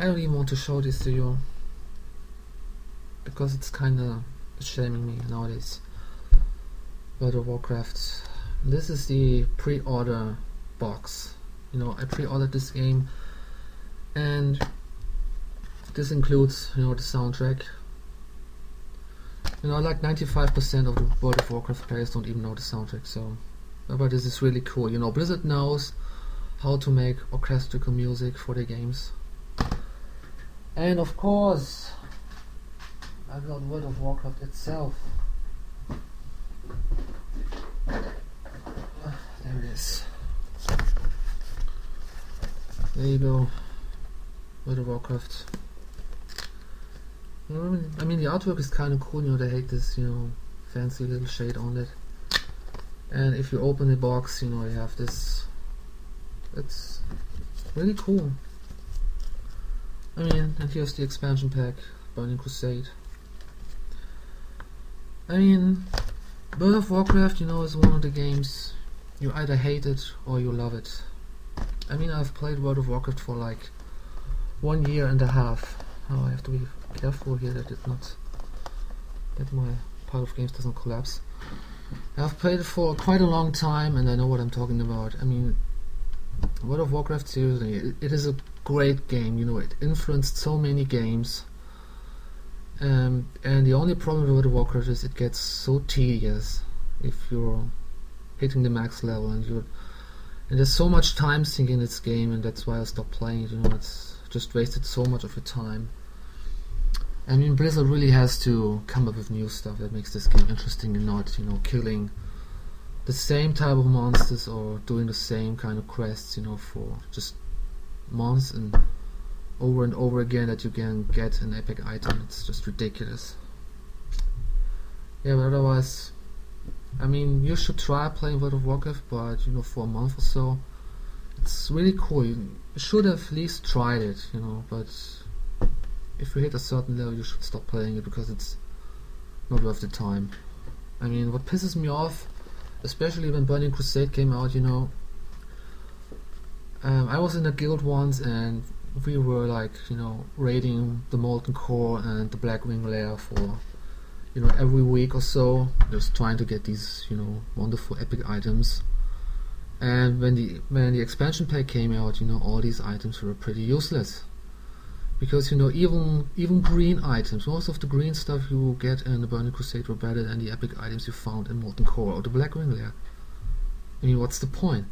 I don't even want to show this to you because it's kinda shaming me nowadays. World of Warcraft. This is the pre-order box. You know, I pre-ordered this game, and this includes, you know, the soundtrack. You know, like 95% of the World of Warcraft players don't even know the soundtrack, so but this is really cool. You know, Blizzard knows how to make orchestral music for their games. And of course, I got World of Warcraft itself. There it is. There you go. World of Warcraft. I mean, the artwork is kind of cool. You know, they had this, you know, fancy little shade on it. And if you open the box, you know, you have this. It's really cool. I mean, and here's the expansion pack, Burning Crusade. I mean, World of Warcraft, you know, is one of the games you either hate it or you love it. I mean, I've played World of Warcraft for like 1 year and a half. Oh, I have to be careful here that my pile of games doesn't collapse. I've played it for quite a long time and I know what I'm talking about. I mean, World of Warcraft, seriously, it is a great game. You know, it influenced so many games. And the only problem with World of Warcraft is it gets so tedious if you're hitting the max level, and there's so much time sink in this game, and that's why I stopped playing it. You know, it's just wasted so much of your time. I mean, Blizzard really has to come up with new stuff that makes this game interesting and not, you know, killing the same type of monsters or doing the same kind of quests, you know, for just months and over again that you can get an epic item. It's just ridiculous. Yeah, but otherwise, I mean, you should try playing World of Warcraft, but, you know, for a month or so. It's really cool. You should have at least tried it, you know, but if you hit a certain level, you should stop playing it because it's not worth the time. I mean, what pisses me off, especially when Burning Crusade came out, you know, I was in a guild once and we were like, you know, raiding the Molten Core and the Blackwing Lair for, you know, every week or so, just trying to get these, you know, wonderful epic items. And when the expansion pack came out, you know, all these items were pretty useless. Because, you know, even green items, most of the green stuff you get in the Burning Crusade were better than the epic items you found in Molten Core or the Blackwing Lair. I mean, what's the point?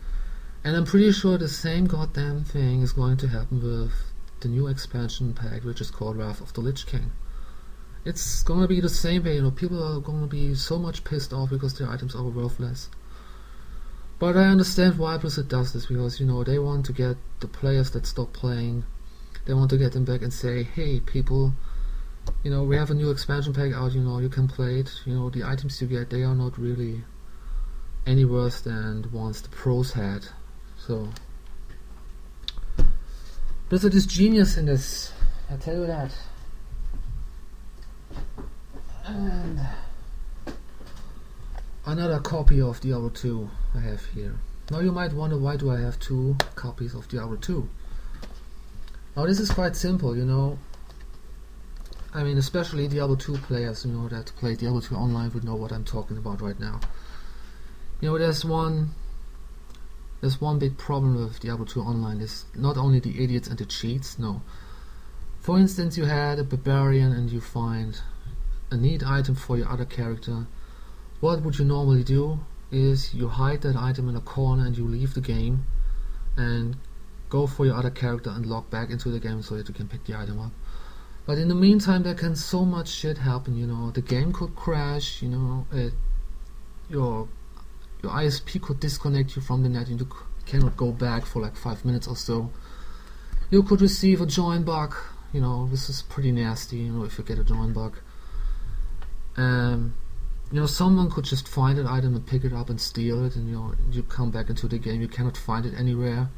And I'm pretty sure the same goddamn thing is going to happen with the new expansion pack, which is called Wrath of the Lich King. It's gonna be the same way, you know, people are gonna be so much pissed off because their items are worthless. But I understand why Blizzard does this, because, you know, they want to get the players that stop playing, they want to get them back and say, hey people, you know, we have a new expansion pack out, you know, you can play it, you know, the items you get, they are not really any worse than the ones the pros had. So Blizzard is genius in this, I tell you that. And another copy of Diablo 2 I have here. Now you might wonder, why do I have 2 copies of Diablo 2? Now this is quite simple, you know. I mean, especially Diablo 2 players, you know, that play Diablo 2 online would know what I'm talking about right now. You know, there's one big problem with Diablo 2 online, is not only the idiots and the cheats, no. For instance, you had a barbarian and you find a neat item for your other character. What would you normally do is you hide that item in a corner and you leave the game and go for your other character and log back into the game so that you can pick the item up. But in the meantime, there can so much shit happen, you know. The game could crash, you know, your ISP could disconnect you from the net and you cannot go back for like 5 minutes or so. You could receive a join bug, you know, this is pretty nasty, you know, if you get a join bug. You know, someone could just find an item and pick it up and steal it, and, you know, you come back into the game, you cannot find it anywhere,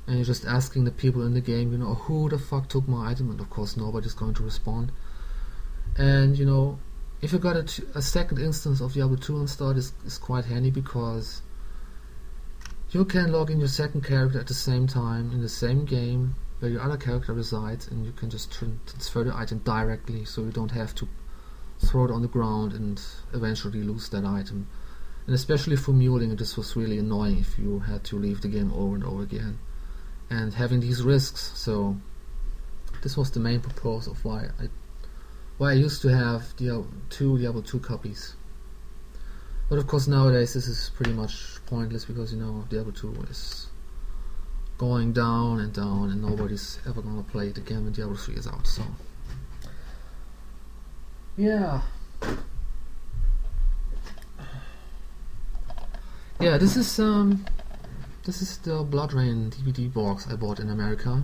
and you're just asking the people in the game, you know, who the fuck took my item, and of course nobody's going to respond. And, you know, if you got a second instance of Diablo 2 installed, is quite handy, because you can log in your second character at the same time in the same game where your other character resides, and you can just transfer the item directly, so you don't have to throw it on the ground and eventually lose that item. And especially for muling, this was really annoying if you had to leave the game over and over again and having these risks. So this was the main purpose of why I used to have Diablo 2 copies. But of course nowadays this is pretty much pointless, because Diablo 2 is going down and down, and nobody's ever gonna play it again when Diablo 3 is out. So yeah, this is the BloodRayne DVD box I bought in America,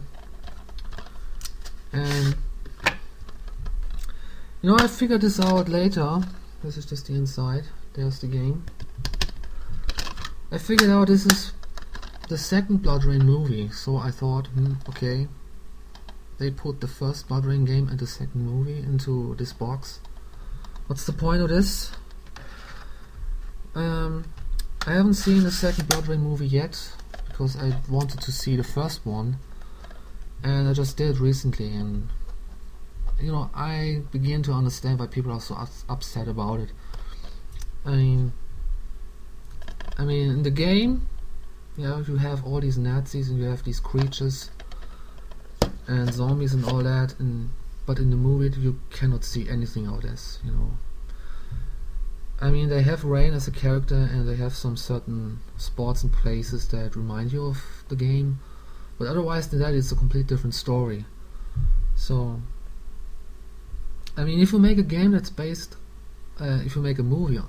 and I figured this out later. This is just the inside. There's the game. I figured out this is the second BloodRayne movie, so I thought, okay, they put the first BloodRayne game and the second movie into this box. What's the point of this? I haven't seen the second BloodRayne movie yet, because I wanted to see the first one, and I just did recently, and I begin to understand why people are so upset about it. I mean, in the game, you have all these Nazis and you have these creatures and zombies and all that, but in the movie you cannot see anything of this. I mean, they have Rain as a character, and they have some certain spots and places that remind you of the game, but otherwise than that, it's a complete different story. So, I mean, if you make a game that's based, if you make a movie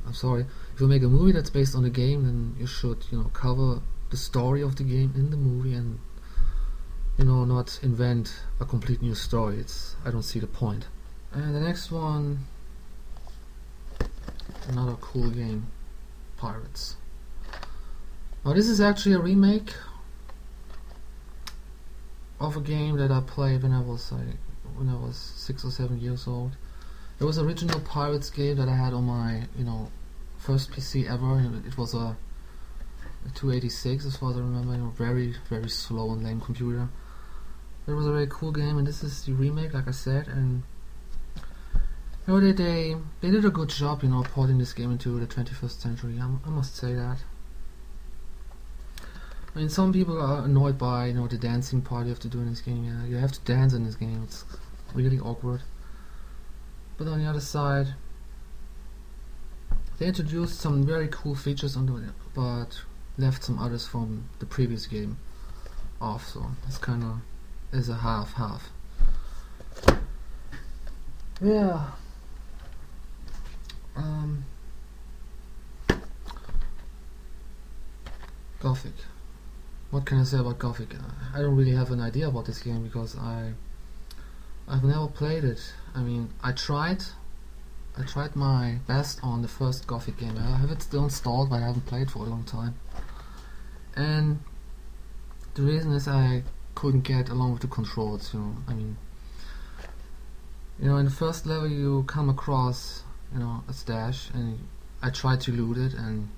that's based on the game, then you should, cover the story of the game in the movie, and not invent a complete new story. I don't see the point. And the next one, another cool game, Pirates. Now this is actually a remake of a game that I played when I was 6 or 7 years old. It was original Pirates game that I had on my first PC ever. It was a 286 as far as I remember. Very, very slow and lame computer. It was a very cool game, and this is the remake, like I said, and they did a good job, porting this game into the 21st century. I must say that. I mean, some people are annoyed by the dancing part you have to do in this game. Yeah, you have to dance in this game. It's really awkward. But on the other side, they introduced some very cool features onto it, but left some others from the previous game off. So it's kind of is a half. Yeah. Gothic. What can I say about Gothic? I don't really have an idea about this game, because I've never played it. I mean, I tried my best on the first Gothic game. I have it still installed, but I haven't played for a long time. And the reason is I couldn't get along with the controls. I mean, in the first level you come across a stash, and I tried to loot it, and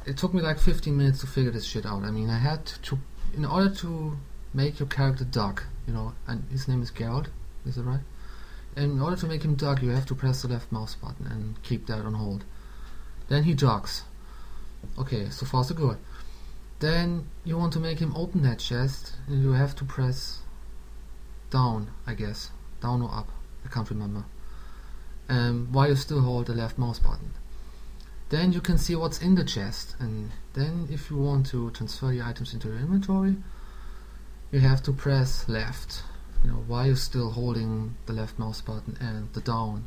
it took me like 15 minutes to figure this shit out. I mean, I had to, in order to make your character duck, and his name is Geralt, is it right? And in order to make him duck, you have to press the left mouse button and keep that on hold. Then he ducks. Okay, so far so good. Then you want to make him open that chest, and you have to press down, I guess. Down or up, I can't remember. While you still hold the left mouse button. Then you can see what's in the chest, and then if you want to transfer the items into your inventory, you have to press left, while you're still holding the left mouse button and the down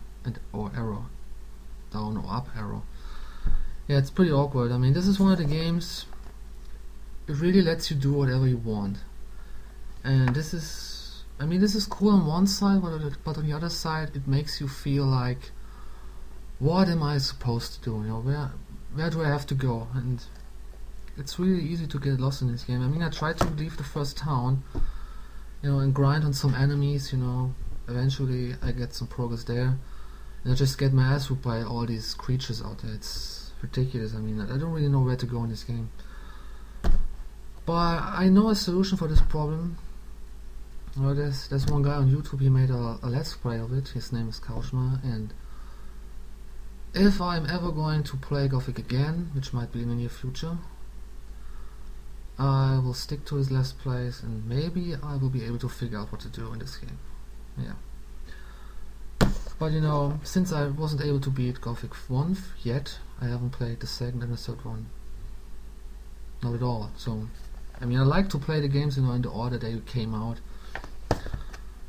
or arrow, down or up arrow. Yeah, it's pretty awkward. I mean, this is one of the games, it really lets you do whatever you want, and this is cool on one side, but on the other side it makes you feel like, what am I supposed to do? Where do I have to go? And it's really easy to get lost in this game. I mean, I tried to leave the first town, and grind on some enemies. Eventually I get some progress there, and I just get my ass whooped by all these creatures out there. It's ridiculous. I mean, I don't really know where to go in this game. But I know a solution for this problem. There's one guy on YouTube, he made a let's play of it. His name is Kaushma, and if I'm ever going to play Gothic again, which might be in the near future, I will stick to his let's plays, and maybe I will be able to figure out what to do in this game. Yeah. But since I wasn't able to beat Gothic 1 yet, I haven't played the second and the third one. Not at all. So, I like to play the games in the order they came out.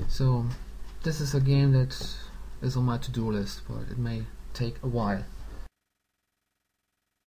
So, this is a game that is on my to-do list, but it may take a while.